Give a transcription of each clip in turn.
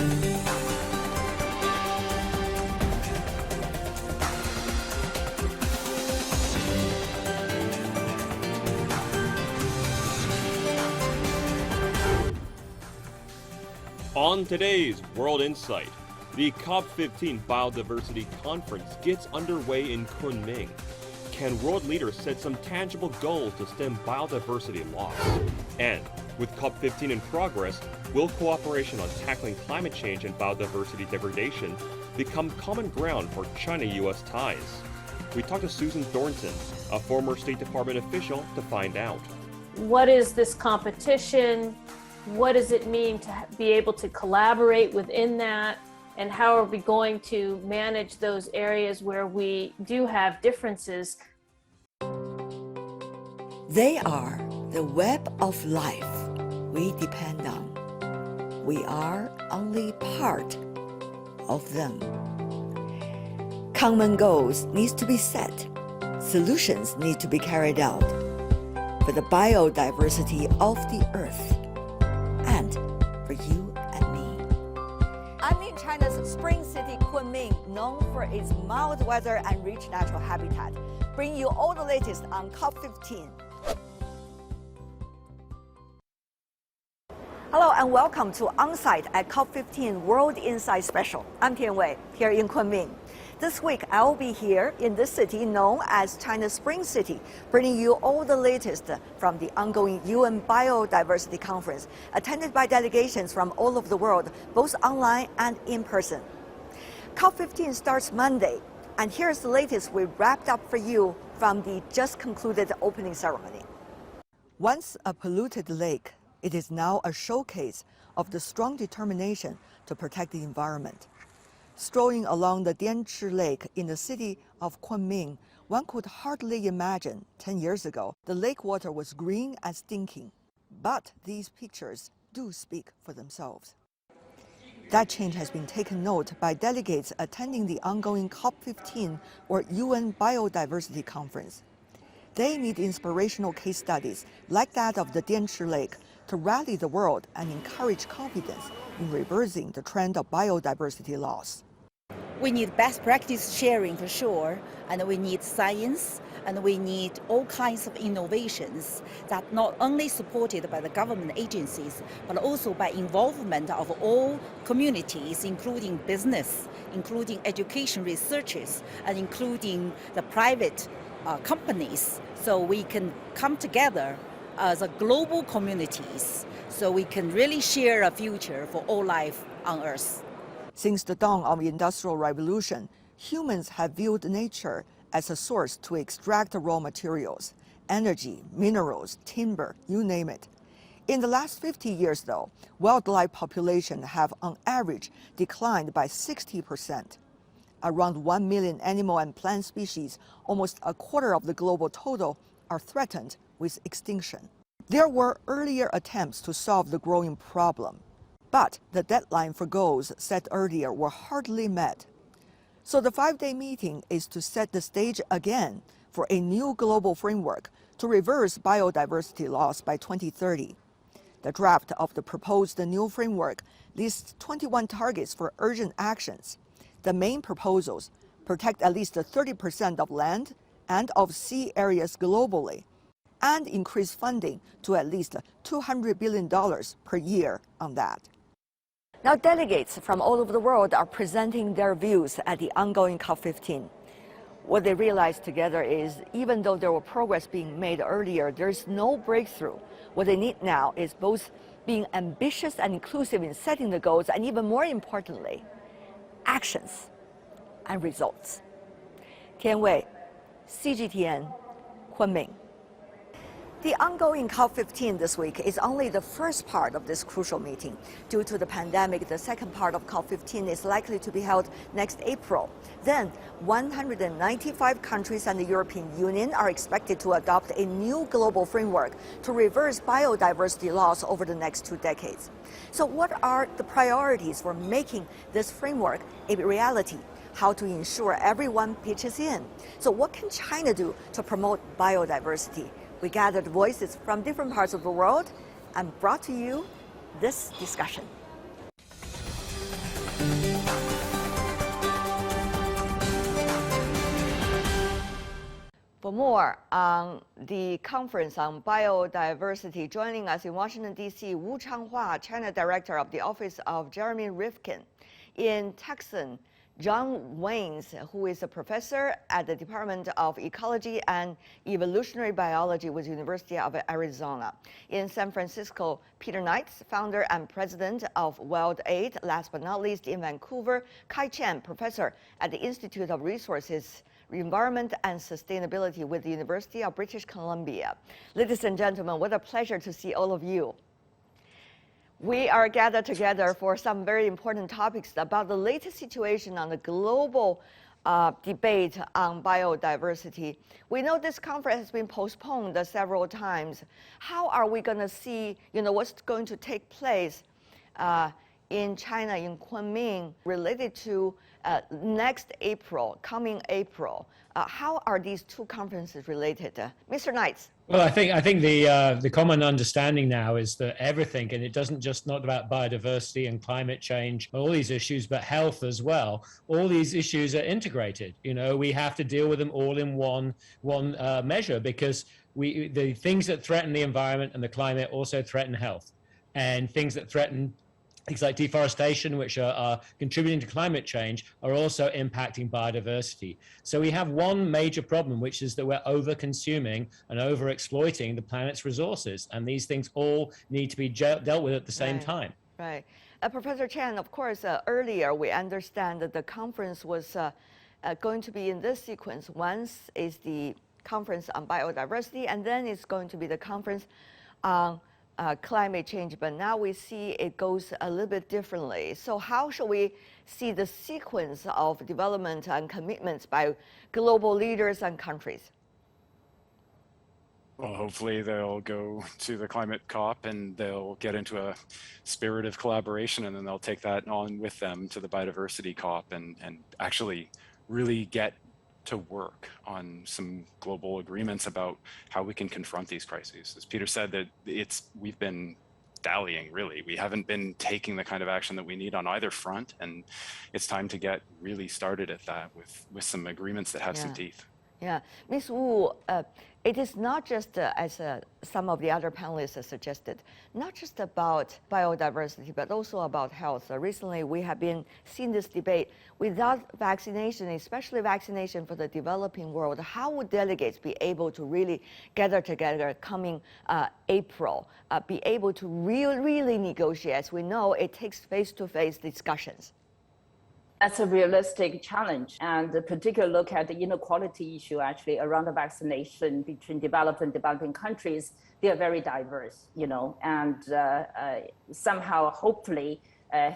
On today's World Insight, the COP15 Biodiversity Conference gets underway in Kunming. Can world leaders set some tangible goals to stem biodiversity loss? And with COP15 in progress, will cooperation on tackling climate change and biodiversity degradation become common ground for China-U.S. ties? We talked to Susan Thornton, a former State Department official, to find out. What is this competition? What does it mean to be able to collaborate within that? And how are we going to manage those areas where we do have differences? They are the web of life we depend on. We are only part of them. Common goals need to be set. Solutions need to be carried out for the biodiversity of the earth and for you and me. I'm in China's spring city, Kunming, known for its mild weather and rich natural habitat. Bring you all the latest on COP15. Hello and welcome to On-Site at COP15 World Insight Special. I'm Tian Wei, here in Kunming. This week, I'll be here in this city known as China's Spring City, bringing you all the latest from the ongoing UN Biodiversity Conference, attended by delegations from all over the world, both online and in person. COP15 starts Monday, and here's the latest we wrapped up for you from the just concluded opening ceremony. Once a polluted lake, it is now a showcase of the strong determination to protect the environment. Strolling along the Dianchi Lake in the city of Kunming, one could hardly imagine 10 years ago the lake water was green and stinking. But these pictures do speak for themselves. That change has been taken note by delegates attending the ongoing COP15 or UN Biodiversity Conference. They need inspirational case studies like that of the Dianchi Lake to rally the world and encourage confidence in reversing the trend of biodiversity loss. We need best practice sharing for sure, and we need science, and we need all kinds of innovations that not only supported by the government agencies, but also by involvement of all communities, including business, including education researchers, and including the private companies, so we can come together as a global communities, so we can really share a future for all life on Earth. Since the dawn of the Industrial Revolution, humans have viewed nature as a source to extract raw materials, energy, minerals, timber, you name it. In the last 50 years, though, wildlife populations have on average declined by 60%. Around 1 million animal and plant species, almost a quarter of the global total, are threatened with extinction. There were earlier attempts to solve the growing problem, but the deadline for goals set earlier were hardly met. So the 5-day meeting is to set the stage again for a new global framework to reverse biodiversity loss by 2030. The draft of the proposed new framework lists 21 targets for urgent actions. The main proposals protect at least 30% of land and of sea areas globally, and increase funding to at least $200 billion per year on that. Now, delegates from all over the world are presenting their views at the ongoing COP15. What they realized together is, even though there was progress being made earlier, there's no breakthrough. What they need now is both being ambitious and inclusive in setting the goals, and even more importantly, actions and results. Tian Wei, CGTN, Kunming. The ongoing COP15 this week is only the first part of this crucial meeting. Due to the pandemic, the second part of COP15 is likely to be held next April. Then, 195 countries and the European Union are expected to adopt a new global framework to reverse biodiversity loss over the next 2 decades. So what are the priorities for making this framework a reality? How to ensure everyone pitches in? So what can China do to promote biodiversity? We gathered voices from different parts of the world and brought to you this discussion. For more on the conference on biodiversity, joining us in Washington, D.C., Wu Changhua, China Director of the Office of Jeremy Rifkin. In Tucson, John Waynes, who is a professor at the Department of Ecology and Evolutionary Biology with the University of Arizona. In San Francisco, Peter Knights, founder and president of Wild Aid. Last but not least, in Vancouver, Kai Chen, professor at the Institute of Resources, Environment and Sustainability with the University of British Columbia. Ladies and gentlemen, what a pleasure to see all of you. We are gathered together for some very important topics about the latest situation on the global debate on biodiversity. We know this conference has been postponed several times. How are we going to see, what's going to take place in China, in Kunming, related to next April, coming April? How are these two conferences related? Mr. Knights. Well, I think the common understanding now is that everything, and it doesn't just not about biodiversity and climate change, all these issues, but health as well. All these issues are integrated. We have to deal with them all in one measure, because the things that threaten the environment and the climate also threaten health, and things that threaten things like deforestation, which are contributing to climate change, are also impacting biodiversity. So we have one major problem, which is that we're over-consuming and over-exploiting the planet's resources. And these things all need to be dealt with at the same time. Right. Professor Chen, of course, earlier we understand that the conference was going to be in this sequence. Once is the conference on biodiversity, and then it's going to be the conference on climate change, but now we see it goes a little bit differently. So how should we see the sequence of development and commitments by global leaders and countries? Well, hopefully they'll go to the climate COP and they'll get into a spirit of collaboration, and then they'll take that on with them to the biodiversity COP and actually really get to work on some global agreements about how we can confront these crises. As Peter said, that we've been dallying, really. We haven't been taking the kind of action that we need on either front, and it's time to get really started at that with some agreements that have some teeth. Yeah, Ms. Wu, it is not just, as some of the other panelists have suggested, not just about biodiversity, but also about health. Recently, we have been seeing this debate. Without vaccination, especially vaccination for the developing world, how would delegates be able to really gather together coming April, be able to really negotiate? As we know, it takes face-to-face discussions. That's a realistic challenge, and a particular look at the inequality issue actually around the vaccination between developed and developing countries. They are very diverse, and somehow, hopefully,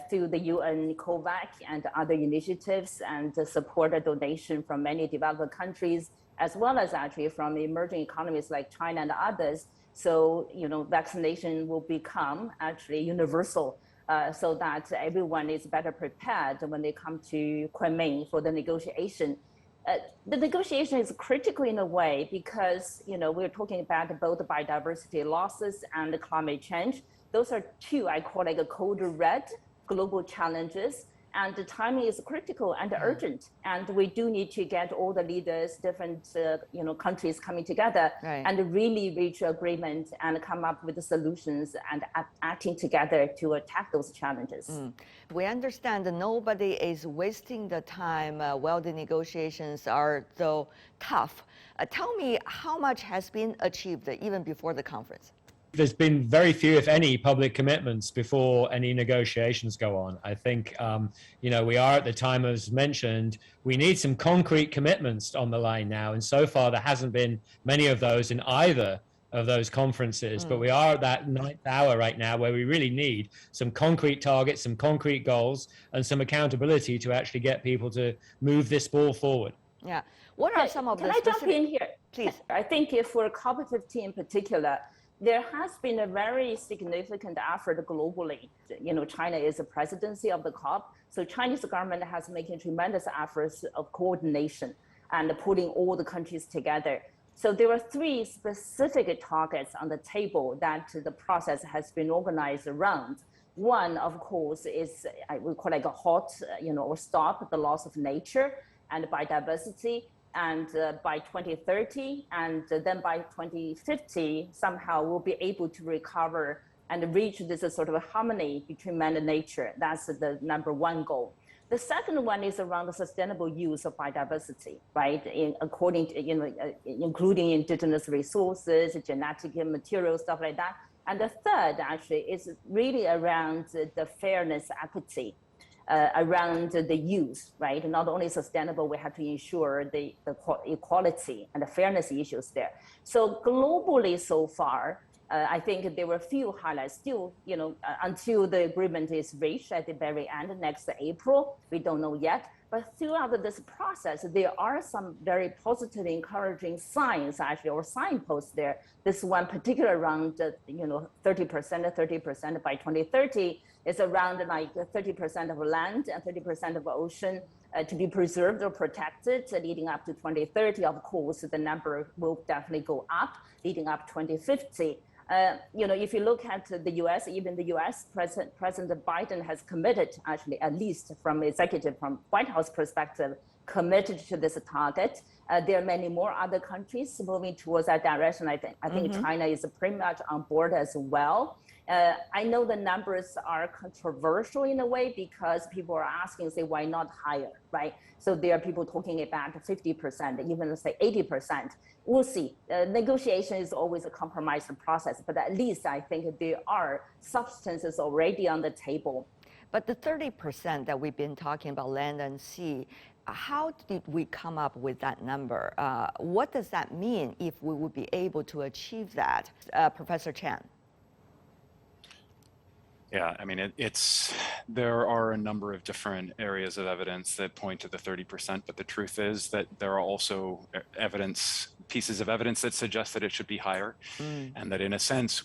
through the UN COVAX and other initiatives and the support and donation from many developed countries, as well as actually from emerging economies like China and others. So, vaccination will become actually universal. So that everyone is better prepared when they come to Kunming for the negotiation. The negotiation is critical in a way because, we're talking about both the biodiversity losses and the climate change. Those are two, I call like a code red global challenges. And the timing is critical and urgent. And we do need to get all the leaders, different countries coming together and really reach agreement and come up with the solutions and acting together to attack those challenges. We understand that nobody is wasting the time while the negotiations are so tough. Tell me how much has been achieved even before the conference? There's been very few, if any, public commitments before any negotiations go on. I think, we are at the time, as mentioned, we need some concrete commitments on the line now. And so far, there hasn't been many of those in either of those conferences. But we are at that ninth hour right now where we really need some concrete targets, some concrete goals, and some accountability to actually get people to move this ball forward. Yeah. What are some of the specific... Can I jump in here? Please. I think for COP15 in particular, there has been a very significant effort globally. China is the presidency of the COP, so Chinese government has making tremendous efforts of coordination and putting all the countries together. So there are three specific targets on the table that the process has been organized around. One, of course, is we call like a halt, or stop the loss of nature and biodiversity. and by 2030, and then by 2050, somehow we'll be able to recover and reach this sort of harmony between man and nature. That's the number one goal. The second one is around the sustainable use of biodiversity, right? According to, including indigenous resources, genetic materials, stuff like that. And the third actually is really around the fairness, equity, around the use, right? Not only sustainable, we have to ensure the equality and the fairness issues there. So globally so far, I think there were a few highlights still, until the agreement is reached at the very end next April, we don't know yet. But throughout this process, there are some very positive, encouraging signs actually, or signposts there. This one particular around, 30% by 2030 is around like 30% of land and 30% of ocean to be preserved or protected leading up to 2030. Of course, the number will definitely go up leading up 2050. If you look at the U.S., even the U.S. President Biden has committed, actually, at least from White House perspective, committed to this target. There are many more other countries moving towards that direction. I think China is pretty much on board as well. I know the numbers are controversial in a way because people are asking, say, why not higher, right? So there are people talking about 50%, even say 80%. We'll see. Negotiation is always a compromise process, but at least I think there are substances already on the table. But the 30% that we've been talking about land and sea, how did we come up with that number? What does that mean if we would be able to achieve that? Professor Chan. Yeah, I mean, there are a number of different areas of evidence that point to the 30%, but the truth is that there are also pieces of evidence that suggest that it should be higher, and that in a sense,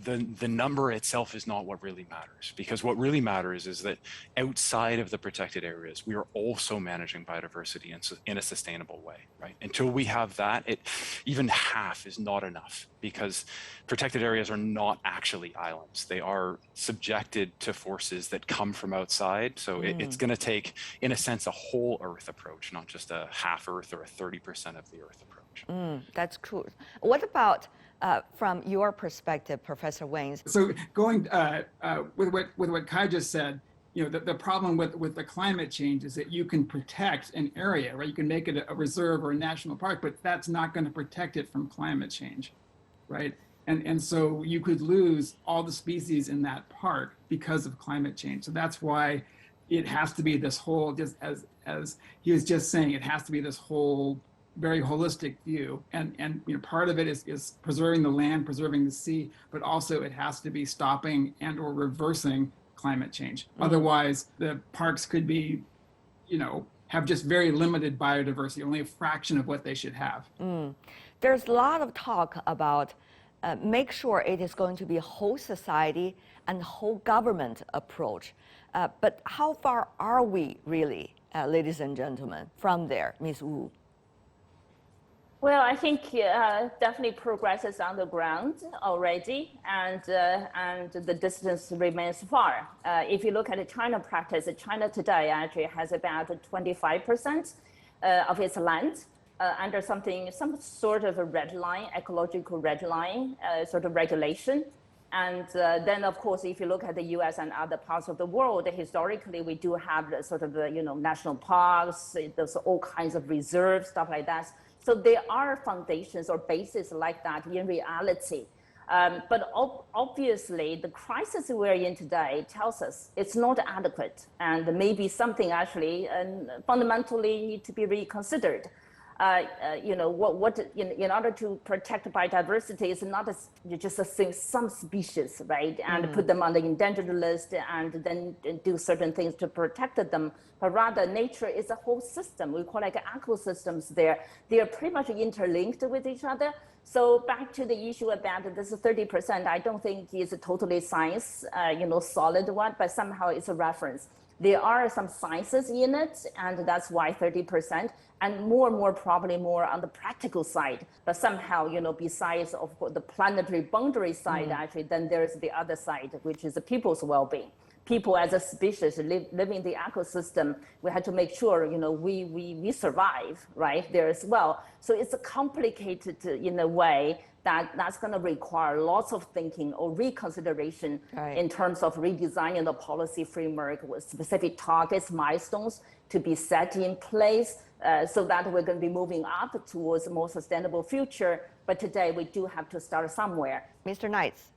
the number itself is not what really matters, because what really matters is that outside of the protected areas, we are also managing biodiversity in a sustainable way, right? Until we have that, even half is not enough, because protected areas are not actually islands. They are subjected to forces that come from outside. So it's going to take, in a sense, a whole Earth approach, not just a half Earth or a 30% of the Earth approach. That's true. What about from your perspective, Professor Waynes? So going with what Kai just said, the problem with the climate change is that you can protect an area, right? You can make it a reserve or a national park, but that's not going to protect it from climate change, right? And so you could lose all the species in that park because of climate change. So that's why it has to be this whole, just as he was just saying, it has to be this whole very holistic view, and part of it is preserving the land, preserving the sea, but also it has to be stopping and or reversing climate change. Otherwise, the parks could be, have just very limited biodiversity, only a fraction of what they should have. There's a lot of talk about make sure it is going to be a whole society and whole government approach. But how far are we really, ladies and gentlemen, from there, Ms. Wu? Well, I think definitely progress is on the ground already, and the distance remains far. If you look at the China practice, China today actually has about 25% of its land under some sort of a red line, ecological red line sort of regulation. And then, of course, if you look at the U.S. and other parts of the world, historically, we do have sort of national parks, there's all kinds of reserves, stuff like that. So there are foundations or bases like that in reality. But obviously, the crisis we're in today tells us it's not adequate, and maybe something actually fundamentally need to be reconsidered. In order to protect biodiversity, it's not just some species, right, and put them on the endangered list and then do certain things to protect them. But rather, nature is a whole system. We call it ecosystems there. They are pretty much interlinked with each other. So back to the issue about this 30%, I don't think it's a totally science, solid one, but somehow it's a reference. There are some sciences in it, and that's why 30%, and more probably more on the practical side. But somehow, besides of course, the planetary boundary side, actually, then there's the other side, which is the people's well-being. people as a species living in the ecosystem, we had to make sure, we survive, right, there as well. So it's complicated in a way that's going to require lots of thinking or reconsideration in terms of redesigning the policy framework with specific targets, milestones to be set in place so that we're going to be moving up towards a more sustainable future. But today we do have to start somewhere. Mr. Knights.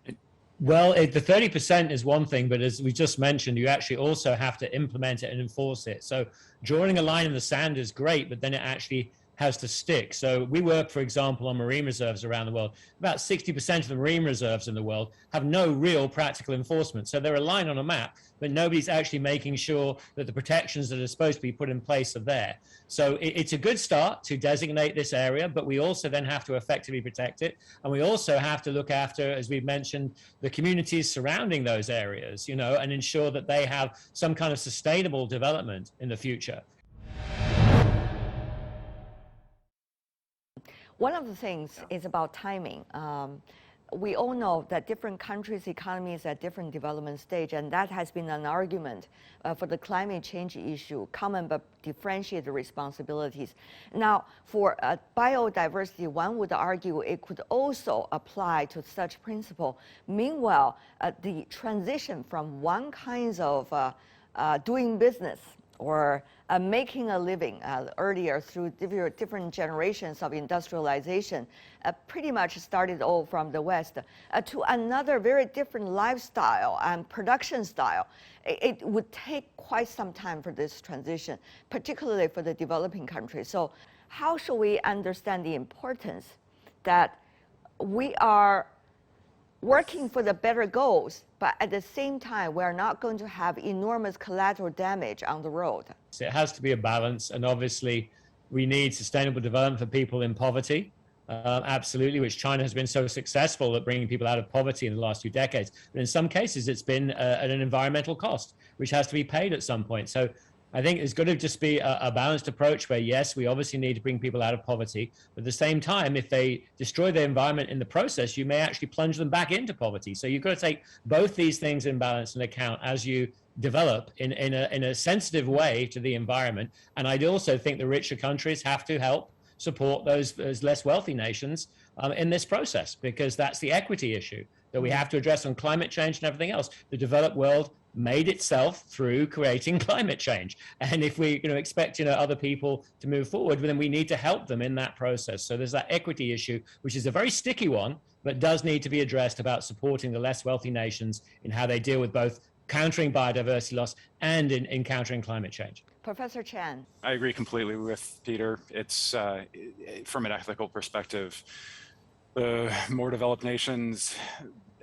Well, the 30% is one thing, but as we just mentioned, you actually also have to implement it and enforce it. So drawing a line in the sand is great, but then it actually has to stick. So we work, for example, on marine reserves around the world. About 60% of the marine reserves in the world have no real practical enforcement. So they're a line on a map, but nobody's actually making sure that the protections that are supposed to be put in place are there. So it's a good start to designate this area, but we also then have to effectively protect it. And we also have to look after, as we've mentioned, the communities surrounding those areas, and ensure that they have some kind of sustainable development in the future. One of the things is about timing. We all know that different countries' economies at different development stage, and that has been an argument for the climate change issue, common but differentiated responsibilities. Now, for biodiversity, one would argue it could also apply to such principle. Meanwhile, the transition from one kind of doing business or making a living earlier through different generations of industrialization pretty much started all from the West to another very different lifestyle and production style. It would take quite some time for this transition, particularly for the developing countries. So how should we understand the importance that we are working for the better goals, but at the same time, we're not going to have enormous collateral damage on the road? So it has to be a balance, and obviously we need sustainable development for people in poverty, absolutely, which China has been so successful at bringing people out of poverty in the last few decades. But in some cases, it's been at an environmental cost, which has to be paid at some point. So I think it's got to just be a balanced approach where, yes, we obviously need to bring people out of poverty, but at the same time, if they destroy the environment in the process, you may actually plunge them back into poverty. So you've got to take both these things in balance and account as you develop in a sensitive way to the environment. And I also think the richer countries have to help support those less wealthy nations in this process, because that's the equity issue that we have to address on climate change and everything else. The developed world made itself through creating climate change. And if we expect other people to move forward, then we need to help them in that process. So there's that equity issue, which is a very sticky one, but does need to be addressed about supporting the less wealthy nations in how they deal with both countering biodiversity loss and in countering climate change. Professor Chan. I agree completely with Peter. It's from an ethical perspective, the more developed nations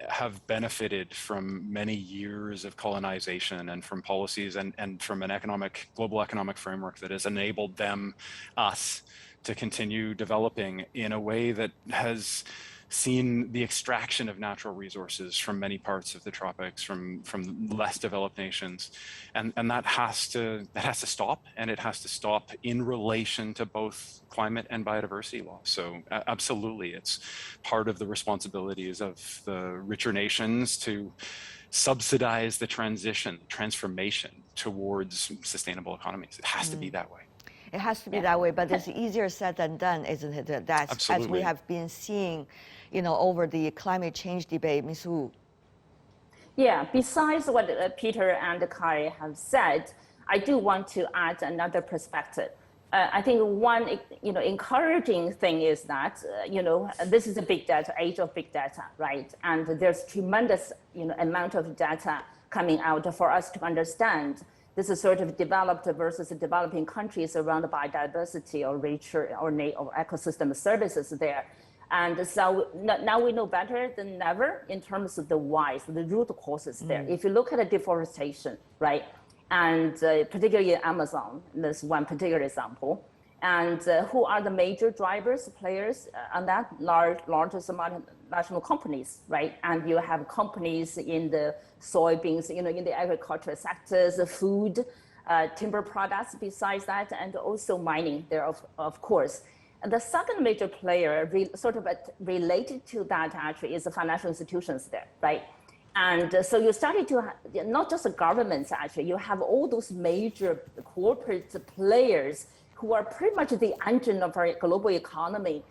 have benefited from many years of colonization and from policies and from an global economic framework that has enabled us to continue developing in a way that has seen the extraction of natural resources from many parts of the tropics, from less developed nations, and that has to stop, and it has to stop in relation to both climate and biodiversity law. So absolutely, it's part of the responsibilities of the richer nations to subsidize the transformation towards sustainable economies. It has to be that way. It has to be that way, but it's easier said than done, isn't it? That's as we have been seeing, over the climate change debate, Ms. Wu. Yeah, besides what Peter and Kai have said, I do want to add another perspective. I think one, encouraging thing is that, this is a big data, age of big data, right? And there's tremendous, amount of data coming out for us to understand. This is sort of developed versus developing countries around biodiversity or nature or ecosystem services there. And so now we know better than ever in terms of the whys, the root causes there. If you look at the deforestation, right, and particularly Amazon, that's one particular example, and who are the major drivers, players on that? Largest multinational companies, right? And you have companies in the soybeans, in the agricultural sectors, food, timber products besides that, and also mining there, of course. And the second major player, sort of related to that actually, is the financial institutions there, right? And so you started to, not just the governments actually, you have all those major corporate players who are pretty much the engine of our global economy,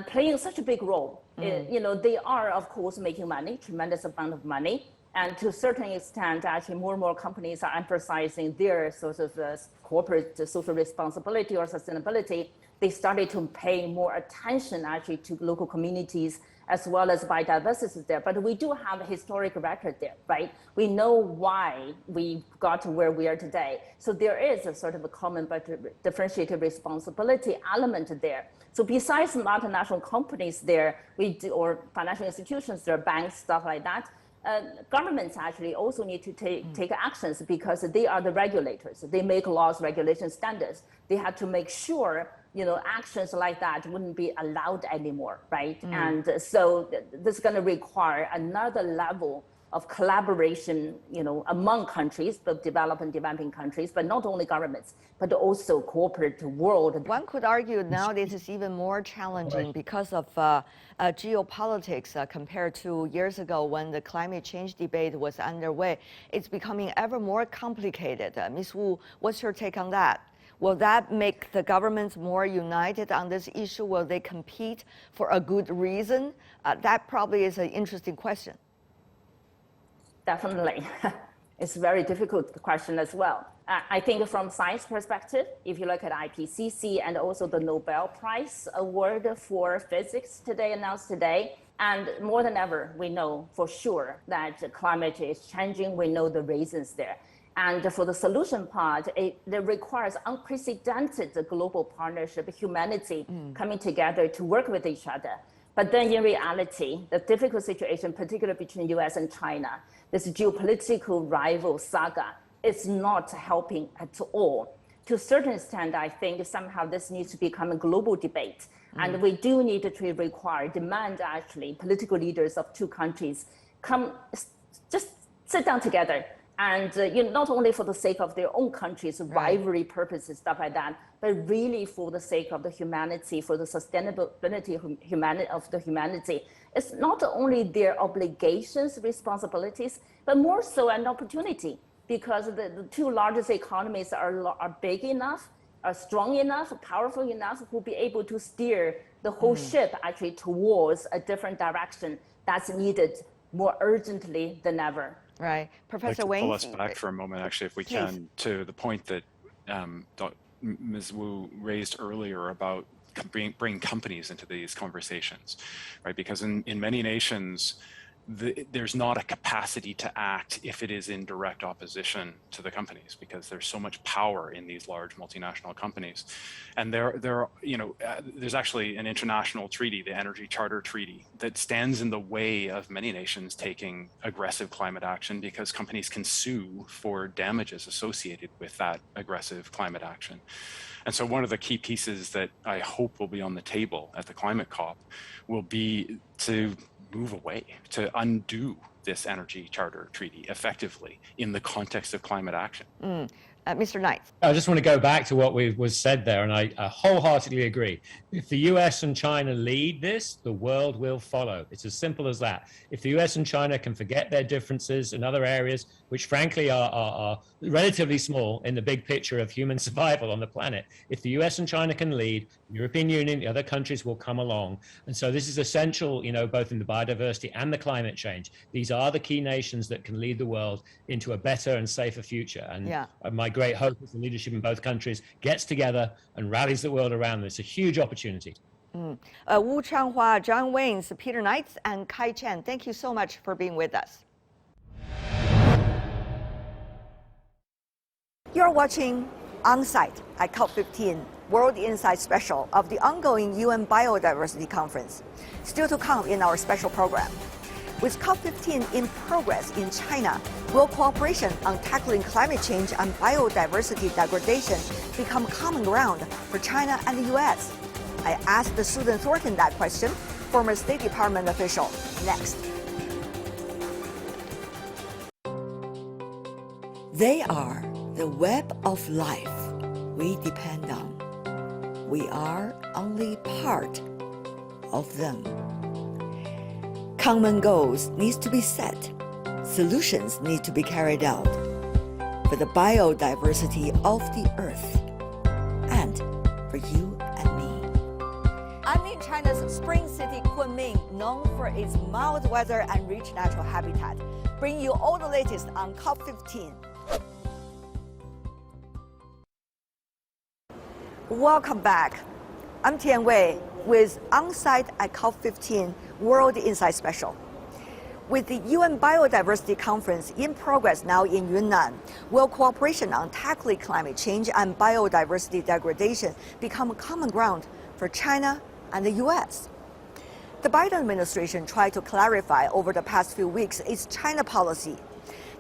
playing such a big role. They are, of course, making money, tremendous amount of money. And to a certain extent, actually, more and more companies are emphasizing their sort of corporate social responsibility or sustainability. They started to pay more attention actually to local communities as well as biodiversity there. But we do have a historic record there, right? We know why we got to where we are today. So there is a sort of a common but differentiated responsibility element there. So besides multinational companies there, or financial institutions there, banks, stuff like that, governments actually also need to take actions because they are the regulators. They make laws, regulations, standards. They have to make sure actions like that wouldn't be allowed anymore, right? And so this is going to require another level of collaboration, among countries, both developed and developing countries, but not only governments, but also corporate world. One could argue now this is even more challenging because of geopolitics compared to years ago when the climate change debate was underway. It's becoming ever more complicated. Ms. Wu, what's your take on that? Will that make the governments more united on this issue? Will they compete for a good reason? That probably is an interesting question. Definitely. It's a very difficult question as well. I think from science perspective, if you look at IPCC and also the Nobel Prize award for physics announced today, and more than ever, we know for sure that climate is changing. We know the reasons there. And for the solution part, it requires unprecedented global partnership, humanity coming together to work with each other. But then in reality, the difficult situation, particularly between US and China, this geopolitical rival saga is not helping at all. To a certain extent, I think somehow this needs to become a global debate. And we do need to demand actually political leaders of two countries just sit down together. And not only for the sake of their own countries, rivalry purposes, stuff like that, but really for the sake of the humanity, for the sustainability of the humanity. It's not only their obligations, responsibilities, but more so an opportunity, because the two largest economies are big enough, are strong enough, powerful enough, who will be able to steer the whole ship actually towards a different direction that's needed more urgently than ever. Right. Professor I'd like to Wayne? pull us back for a moment, actually, if we can, to the point that Ms. Wu raised earlier about bringing companies into these conversations, right? Because in many nations, there's not a capacity to act if it is in direct opposition to the companies, because there's so much power in these large multinational companies. And there's actually an international treaty, the Energy Charter Treaty, that stands in the way of many nations taking aggressive climate action, because companies can sue for damages associated with that aggressive climate action. And so one of the key pieces that I hope will be on the table at the climate COP will be to move away, to undo this Energy Charter Treaty effectively in the context of climate action. Mr. Knight. I just want to go back to what was said there, and I wholeheartedly agree. If the US and China lead this, the world will follow. It's as simple as that. If the US and China can forget their differences in other areas, which frankly are relatively small in the big picture of human survival on the planet, if the US and China can lead, the European Union, the other countries will come along. And so this is essential, both in the biodiversity and the climate change. These are the key nations that can lead the world into a better and safer future. And my great hope is the leadership in both countries gets together and rallies the world around them. It's a huge opportunity. Wu Changhua, John Waynes, Peter Knight, and Kai Chen, thank you so much for being with us. You're watching On Site at COP15 World Insight Special of the ongoing UN Biodiversity Conference. Still to come in our special program. With COP15 in progress in China, will cooperation on tackling climate change and biodiversity degradation become common ground for China and the US? I asked Susan Thornton that question, former State Department official. Next. They are the web of life we depend on. We are only part of them. Common goals need to be set Solutions need to be carried out for the biodiversity of the earth and for you and me. I'm in China's spring city, Kunming, known for its mild weather and rich natural habitat. Bring you all the latest on COP15. Welcome back. I'm Tian Wei with On-Site at COP15 World Insight Special. With the UN Biodiversity Conference in progress now in Yunnan, will cooperation on tackling climate change and biodiversity degradation become common ground for China and the U.S.? The Biden administration tried to clarify over the past few weeks its China policy.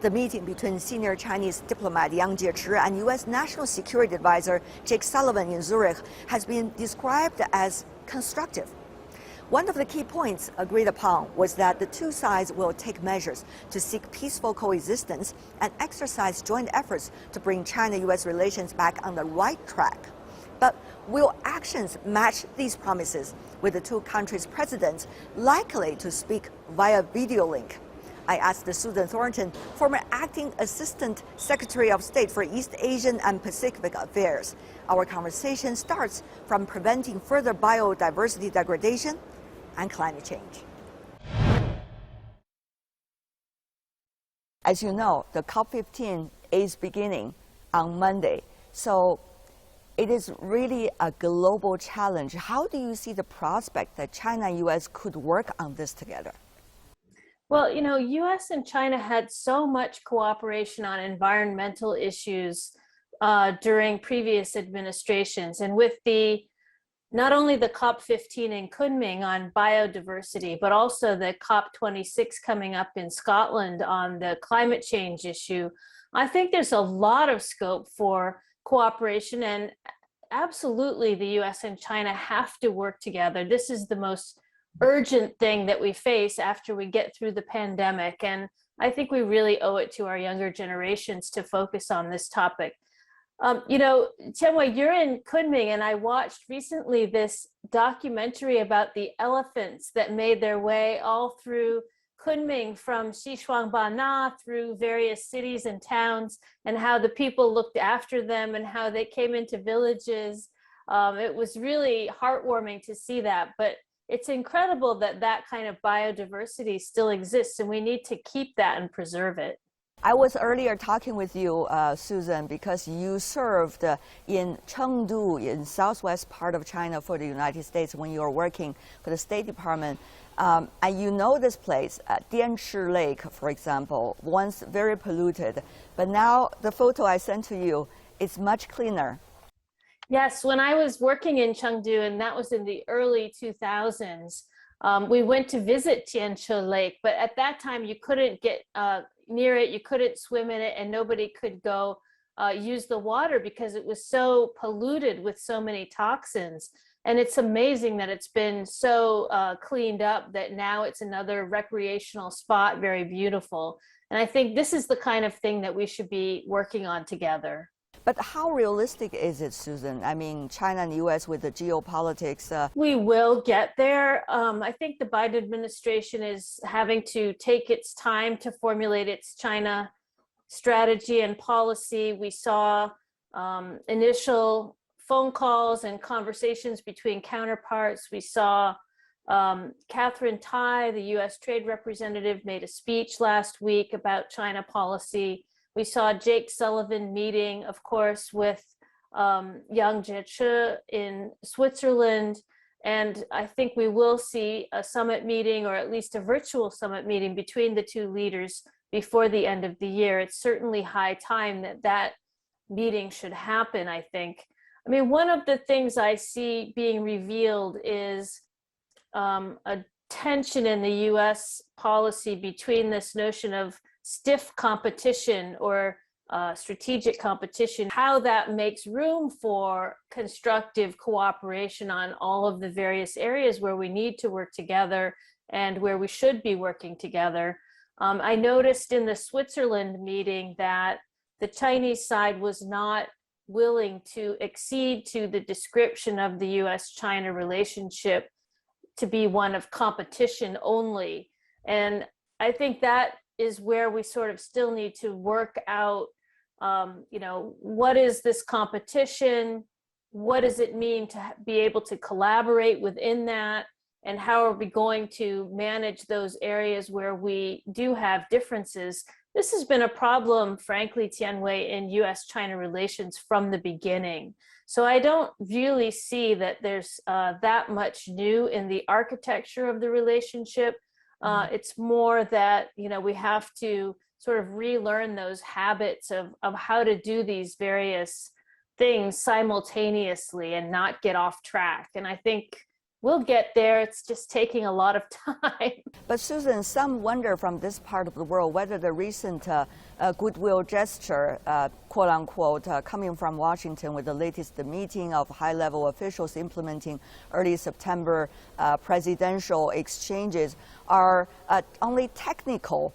The meeting between senior Chinese diplomat Yang Jiechi and U.S. National Security Advisor Jake Sullivan in Zurich has been described as constructive. One of the key points agreed upon was that the two sides will take measures to seek peaceful coexistence and exercise joint efforts to bring China-U.S. relations back on the right track. But will actions match these promises, with the two countries' presidents likely to speak via video link? I asked Susan Thornton, former Acting Assistant Secretary of State for East Asian and Pacific Affairs. Our conversation starts from preventing further biodiversity degradation and climate change. As you know, the COP15 is beginning on Monday. So it is really a global challenge. How do you see the prospect that China and U.S. could work on this together? Well, U.S. and China had so much cooperation on environmental issues during previous administrations. And with not only the COP15 in Kunming on biodiversity, but also the COP26 coming up in Scotland on the climate change issue, I think there's a lot of scope for cooperation, and absolutely the U.S. and China have to work together. This is the most urgent thing that we face after we get through the pandemic. And I think we really owe it to our younger generations to focus on this topic. Tianwei, you're in Kunming, and I watched recently this documentary about the elephants that made their way all through Kunming from Xishuangbanna through various cities and towns, and how the people looked after them and how they came into villages. It was really heartwarming to see that, but it's incredible that that kind of biodiversity still exists, and we need to keep that and preserve it. I was earlier talking with you, Susan, because you served in Chengdu, in southwest part of China for the United States when you were working for the State Department. And you know this place, Dianshi Lake, for example, once very polluted, but now the photo I sent to you is much cleaner. Yes, when I was working in Chengdu, and that was in the early 2000s, we went to visit Tianchi Lake, but at that time you couldn't get near it, you couldn't swim in it, and nobody could go use the water because it was so polluted with so many toxins. And it's amazing that it's been so cleaned up that now it's another recreational spot, very beautiful. And I think this is the kind of thing that we should be working on together. But how realistic is it, Susan? I mean, China and the U.S. with the geopolitics. We will get there. I think the Biden administration is having to take its time to formulate its China strategy and policy. We saw initial phone calls and conversations between counterparts. We saw Catherine Tai, the U.S. Trade Representative, made a speech last week about China policy. We saw Jake Sullivan meeting, of course, with Yang Jiechi in Switzerland. And I think we will see a summit meeting, or at least a virtual summit meeting between the two leaders before the end of the year. It's certainly high time that that meeting should happen, I think. I mean, one of the things I see being revealed is a tension in the U.S. policy between this notion of stiff competition or strategic competition, how that makes room for constructive cooperation on all of the various areas where we need to work together and where we should be working together. I noticed in the Switzerland meeting that the Chinese side was not willing to accede to the description of the U.S.-China relationship to be one of competition only. And I think that is where we sort of still need to work out, what is this competition? What does it mean to be able to collaborate within that? And how are we going to manage those areas where we do have differences? This has been a problem, frankly, Tianwei, in US-China relations from the beginning. So I don't really see that there's that much new in the architecture of the relationship. It's more that, we have to sort of relearn those habits of how to do these various things simultaneously and not get off track. And I think we'll get there. It's just taking a lot of time. But Susan, some wonder from this part of the world whether the recent goodwill gesture, quote unquote, coming from Washington with the latest meeting of high-level officials implementing early September presidential exchanges are only technical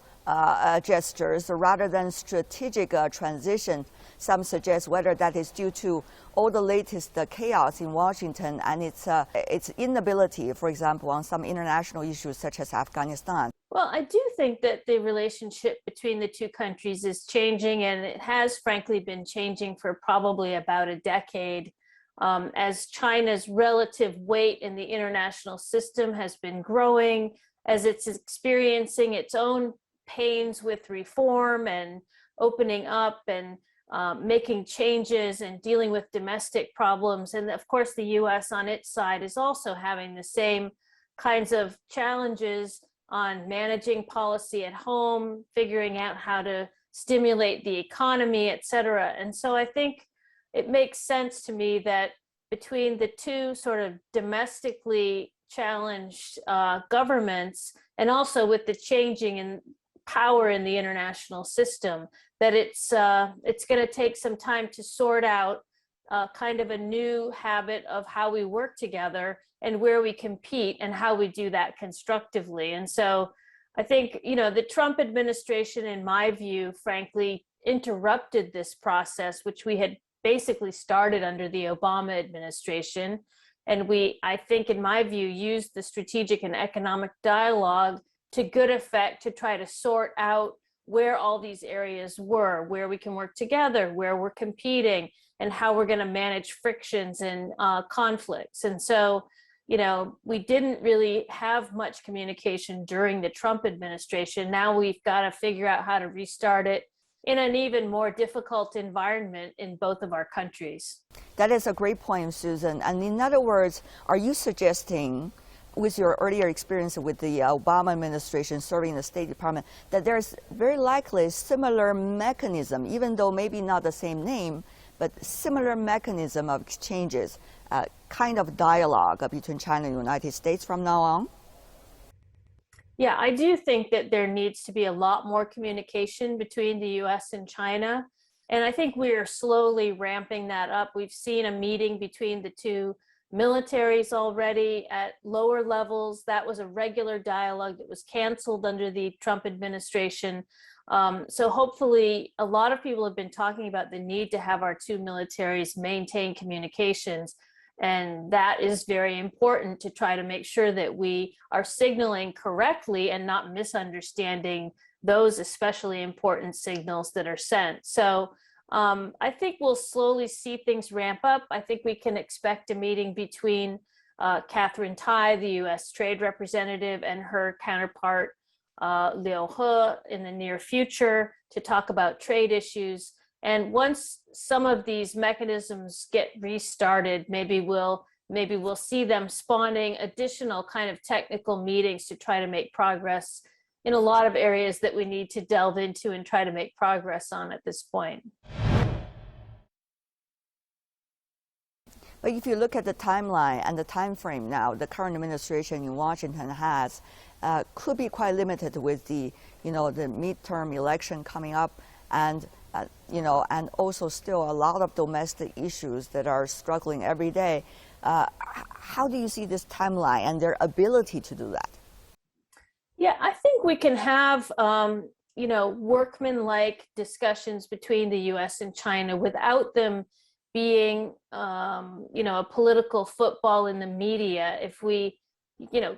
gestures rather than strategic transition. Some suggest whether that is due to all the latest chaos in Washington and its inability, for example, on some international issues such as Afghanistan. Well, I do think that the relationship between the two countries is changing, and it has frankly been changing for probably about a decade, as China's relative weight in the international system has been growing, as it's experiencing its own pains with reform and opening up and making changes and dealing with domestic problems. And of course, the US on its side is also having the same kinds of challenges on managing policy at home, figuring out how to stimulate the economy, et cetera. And so I think it makes sense to me that between the two sort of domestically challenged governments, and also with the changing in power in the international system, that it's going to take some time to sort out kind of a new habit of how we work together and where we compete and how we do that constructively. And so I think, the Trump administration, in my view, frankly, interrupted this process, which we had basically started under the Obama administration. And I think, in my view, used the strategic and economic dialogue to good effect to try to sort out where all these areas were, where we can work together, where we're competing, and how we're going to manage frictions and conflicts. And so, we didn't really have much communication during the Trump administration. Now we've got to figure out how to restart it in an even more difficult environment in both of our countries. That is a great point, Susan. And in other words, are you suggesting, with your earlier experience with the Obama administration serving in the State Department, that there's very likely a similar mechanism, even though maybe not the same name, but similar mechanism of exchanges, kind of dialogue between China and the United States from now on? Yeah, I do think that there needs to be a lot more communication between the US and China. And I think we are slowly ramping that up. We've seen a meeting between the two militaries already at lower levels. That was a regular dialogue that was canceled under the Trump administration. So hopefully, a lot of people have been talking about the need to have our two militaries maintain communications. And that is very important to try to make sure that we are signaling correctly and not misunderstanding those especially important signals that are sent. So I think we'll slowly see things ramp up. I think we can expect a meeting between Catherine Tai, the US Trade Representative, and her counterpart, Liu He, in the near future to talk about trade issues. And once some of these mechanisms get restarted, maybe we'll see them spawning additional kind of technical meetings to try to make progress in a lot of areas that we need to delve into and try to make progress on at this point. But if you look at the timeline and the time frame now, the current administration in Washington has could be quite limited with the midterm election coming up, and and also still a lot of domestic issues that are struggling every day. How do you see this timeline and their ability to do that? Yeah, I think we can have workman-like discussions between the US and China without them being a political football in the media. If we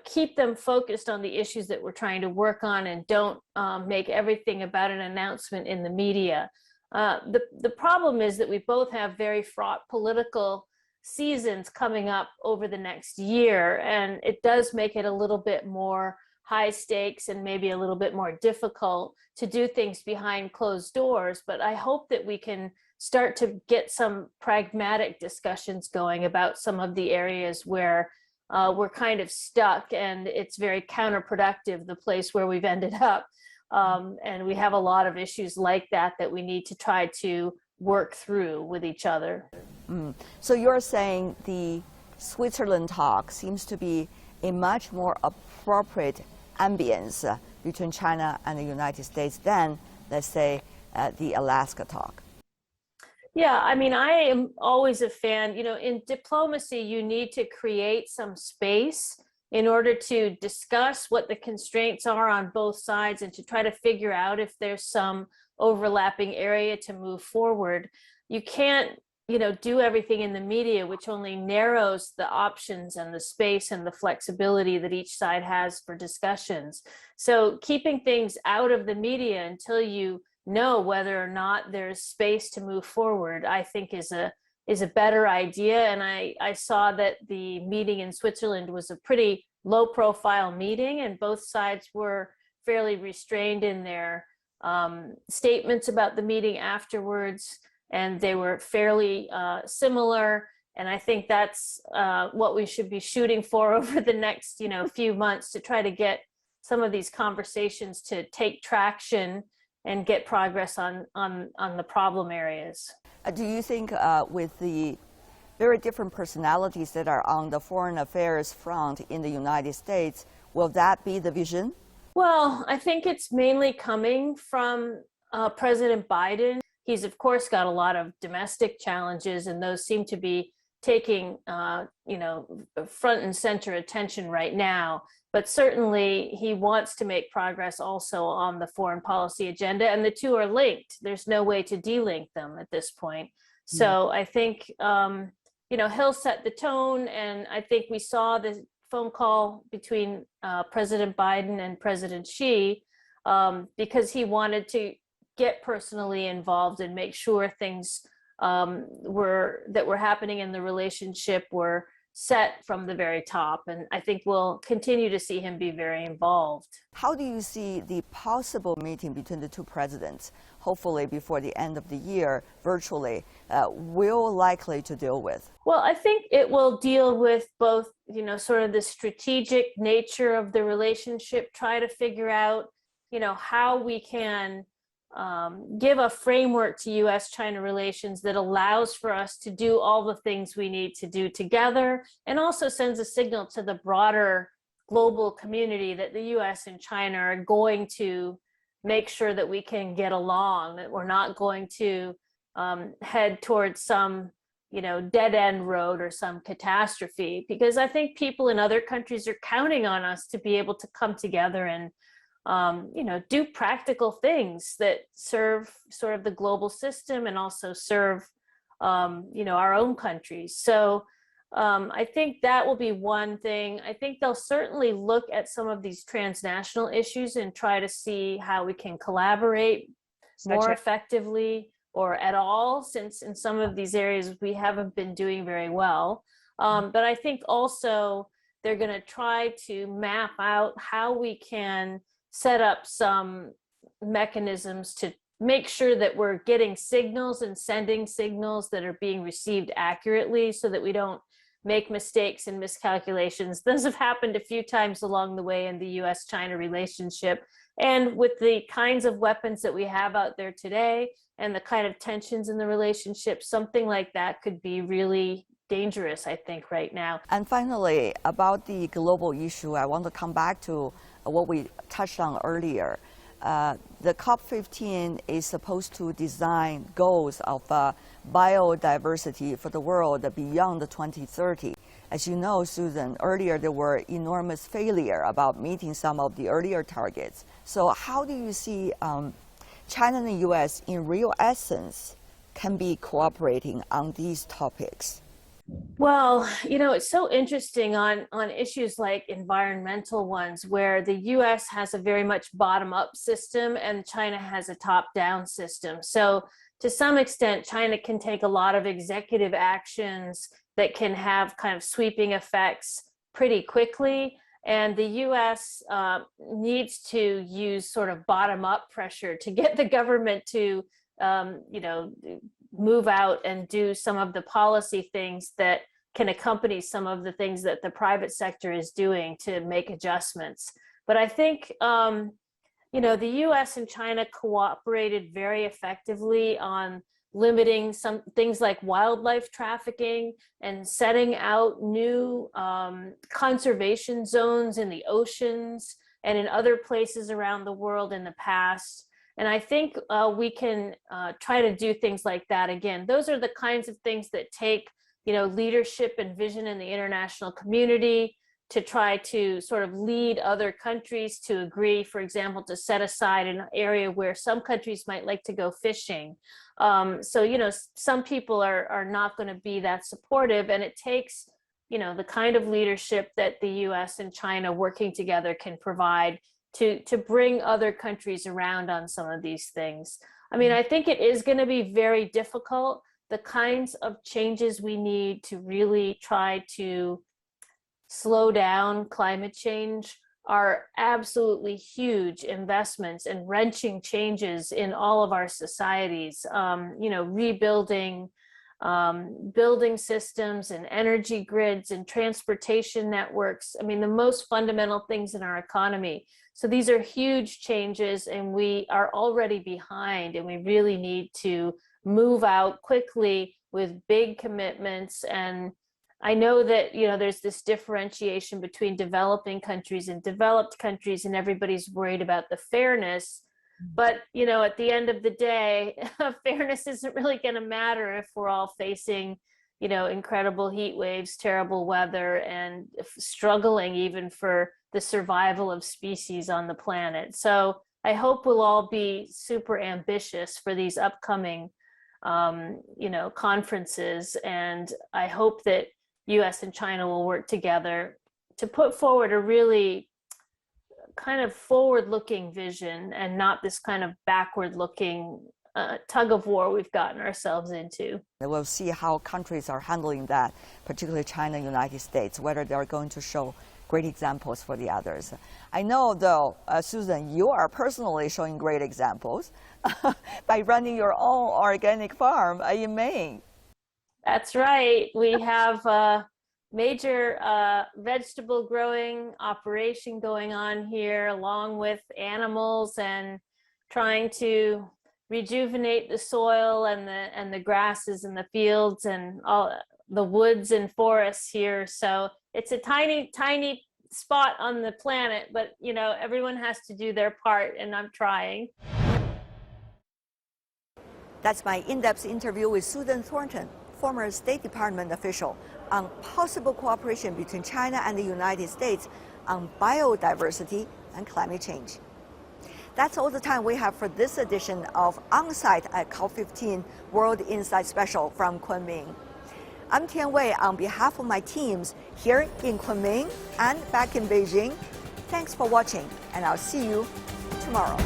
keep them focused on the issues that we're trying to work on, and don't make everything about an announcement in the media. The problem is that we both have very fraught political seasons coming up over the next year, and it does make it a little bit more high stakes and maybe a little bit more difficult to do things behind closed doors. But I hope that we can start to get some pragmatic discussions going about some of the areas where we're kind of stuck, and it's very counterproductive, the place where we've ended up. And we have a lot of issues like that we need to try to work through with each other. So you're saying the Switzerland talk seems to be a much more appropriate ambience between China and the United States than, let's say, the Alaska talk. Yeah, I mean, I am always a fan. In diplomacy, you need to create some space in order to discuss what the constraints are on both sides, and to try to figure out if there's some overlapping area to move forward. You can't, do everything in the media, which only narrows the options and the space and the flexibility that each side has for discussions. So keeping things out of the media until you know whether or not there's space to move forward, I think is a better idea. And I saw that the meeting in Switzerland was a pretty low profile meeting, and both sides were fairly restrained in their statements about the meeting afterwards, and they were fairly similar. And I think that's what we should be shooting for over the next few months, to try to get some of these conversations to take traction and get progress on the problem areas. Do you think with the very different personalities that are on the foreign affairs front in the United States, will that be the vision? Well, I think it's mainly coming from President Biden. He's, of course, got a lot of domestic challenges, and those seem to be taking, front and center attention right now. But certainly he wants to make progress also on the foreign policy agenda, and the two are linked. There's no way to delink them at this point. So I think, he'll set the tone, and I think we saw the phone call between President Biden and President Xi because he wanted to get personally involved and make sure things that were happening in the relationship were set from the very top. And I think we'll continue to see him be very involved. How do you see the possible meeting between the two presidents, hopefully before the end of the year, virtually, will likely to deal with? Well, I think it will deal with both, sort of the strategic nature of the relationship, try to figure out, how we can give a framework to U.S.-China relations that allows for us to do all the things we need to do together, and also sends a signal to the broader global community that the U.S. and China are going to make sure that we can get along, that we're not going to head towards some dead-end road or some catastrophe. Because I think people in other countries are counting on us to be able to come together and do practical things that serve sort of the global system and also serve, our own countries. So I think that will be one thing. I think they'll certainly look at some of these transnational issues and try to see how we can collaborate more effectively or at all, since in some of these areas we haven't been doing very well. But I think also they're going to try to map out how we can set up some mechanisms to make sure that we're getting signals and sending signals that are being received accurately, so that we don't make mistakes and miscalculations. Those have happened a few times along the way in the U.S.-China relationship. And with the kinds of weapons that we have out there today and the kind of tensions in the relationship, something like that could be really dangerous, I think, right now. And finally, about the global issue, I want to come back to what we touched on earlier. The COP15 is supposed to design goals of biodiversity for the world beyond 2030. As you know, Susan, earlier there were enormous failure about meeting some of the earlier targets. So how do you see China and the U.S. in real essence can be cooperating on these topics? Well, it's so interesting on issues like environmental ones, where the US has a very much bottom-up system and China has a top-down system. So to some extent, China can take a lot of executive actions that can have kind of sweeping effects pretty quickly. And the US needs to use sort of bottom-up pressure to get the government to, move out and do some of the policy things that can accompany some of the things that the private sector is doing to make adjustments. But I think, the US and China cooperated very effectively on limiting some things like wildlife trafficking and setting out new conservation zones in the oceans and in other places around the world in the past. And I think we can try to do things like that again. Those are the kinds of things that take, leadership and vision in the international community to try to sort of lead other countries to agree, for example, to set aside an area where some countries might like to go fishing. So, some people are not going to be that supportive, and it takes, the kind of leadership that the US and China working together can provide to bring other countries around on some of these things. I mean, I think it is going to be very difficult. The kinds of changes we need to really try to slow down climate change are absolutely huge investments and wrenching changes in all of our societies. Rebuilding building systems and energy grids and transportation networks. I mean, the most fundamental things in our economy. So these are huge changes, and we are already behind, and we really need to move out quickly with big commitments. And I know that, there's this differentiation between developing countries and developed countries, and everybody's worried about the fairness. But, at the end of the day, fairness isn't really going to matter if we're all facing, incredible heat waves, terrible weather, and struggling even for the survival of species on the planet. So I hope we'll all be super ambitious for these upcoming, conferences. And I hope that US and China will work together to put forward a really kind of forward-looking vision and not this kind of backward-looking tug of war we've gotten ourselves into. We'll see how countries are handling that, particularly China, United States, whether they're going to show great examples for the others. I know, though, Susan, you are personally showing great examples by running your own organic farm in Maine. That's right. We have a major vegetable growing operation going on here, along with animals, and trying to rejuvenate the soil and the grasses and the fields and all the woods and forests here. So it's a tiny spot on the planet, but everyone has to do their part, and I'm trying. That's my in-depth interview with Susan Thornton, former State Department official, on possible cooperation between China and the United States on biodiversity and climate change. That's all the time we have for this edition of On-Site at COP15 World Insight Special from Kunming. I'm Tian Wei on behalf of my teams here in Kunming and back in Beijing. Thanks for watching, and I'll see you tomorrow.